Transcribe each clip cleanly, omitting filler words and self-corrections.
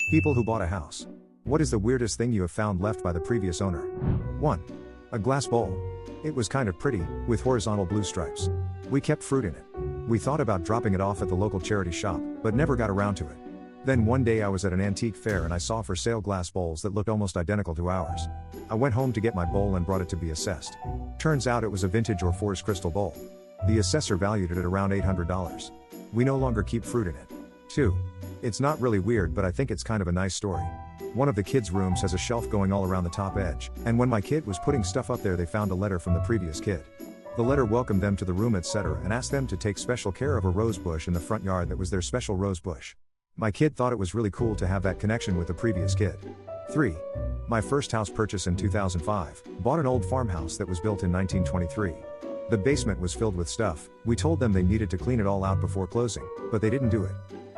People who bought a house. What is the weirdest thing you have found left by the previous owner? 1. A glass bowl. It was kind of pretty, with horizontal blue stripes. We kept fruit in it. We thought about dropping it off at the local charity shop, but never got around to it. Then one day I was at an antique fair and I saw for sale glass bowls that looked almost identical to ours. I went home to get my bowl and brought it to be assessed. Turns out it was a vintage or forged crystal bowl. The assessor valued it at around $800. We no longer keep fruit in it. 2. It's not really weird, but I think it's kind of a nice story. One of the kids' rooms has a shelf going all around the top edge, and when my kid was putting stuff up there, they found a letter from the previous kid. The letter welcomed them to the room, etc., and asked them to take special care of a rose bush in the front yard that was their special rose bush. My kid thought it was really cool to have that connection with the previous kid. 3. My first house purchase in 2005, bought an old farmhouse that was built in 1923. The basement was filled with stuff. We told them they needed to clean it all out before closing, but they didn't do it.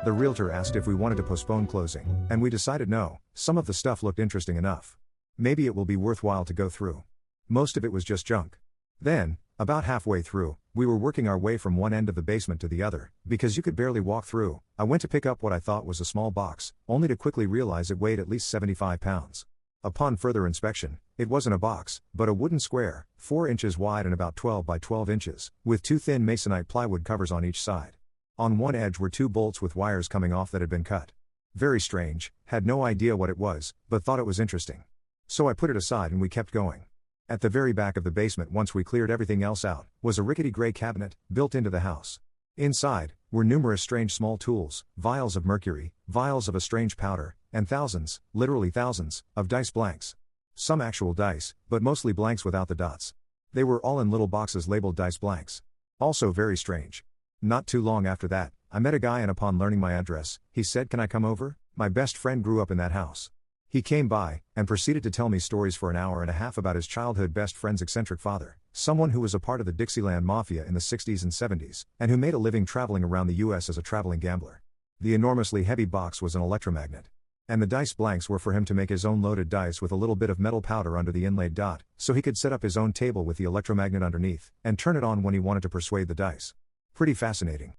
The realtor asked if we wanted to postpone closing, and we decided no. Some of the stuff looked interesting enough. Maybe it will be worthwhile to go through. Most of it was just junk. Then, about halfway through, we were working our way from one end of the basement to the other, because you could barely walk through. I went to pick up what I thought was a small box, only to quickly realize it weighed at least 75 pounds. Upon further inspection, it wasn't a box, but a wooden square, 4 inches wide and about 12 by 12 inches, with 2 thin masonite plywood covers on each side. On one edge were 2 bolts with wires coming off that had been cut. Very strange, had no idea what it was, but thought it was interesting. So I put it aside and we kept going. At the very back of the basement, once we cleared everything else out, was a rickety gray cabinet, built into the house. Inside, were numerous strange small tools, vials of mercury, vials of a strange powder, and thousands, literally thousands, of dice blanks. Some actual dice, but mostly blanks without the dots. They were all in little boxes labeled dice blanks. Also very strange. Not too long after that, I met a guy, and upon learning my address, he said, "Can I come over?" My best friend grew up in that house. He came by, and proceeded to tell me stories for an hour and a half about his childhood best friend's eccentric father, someone who was a part of the Dixieland Mafia in the 60s and 70s, and who made a living traveling around the US as a traveling gambler. The enormously heavy box was an electromagnet. And the dice blanks were for him to make his own loaded dice with a little bit of metal powder under the inlaid dot, so he could set up his own table with the electromagnet underneath, and turn it on when he wanted to persuade the dice. Pretty fascinating.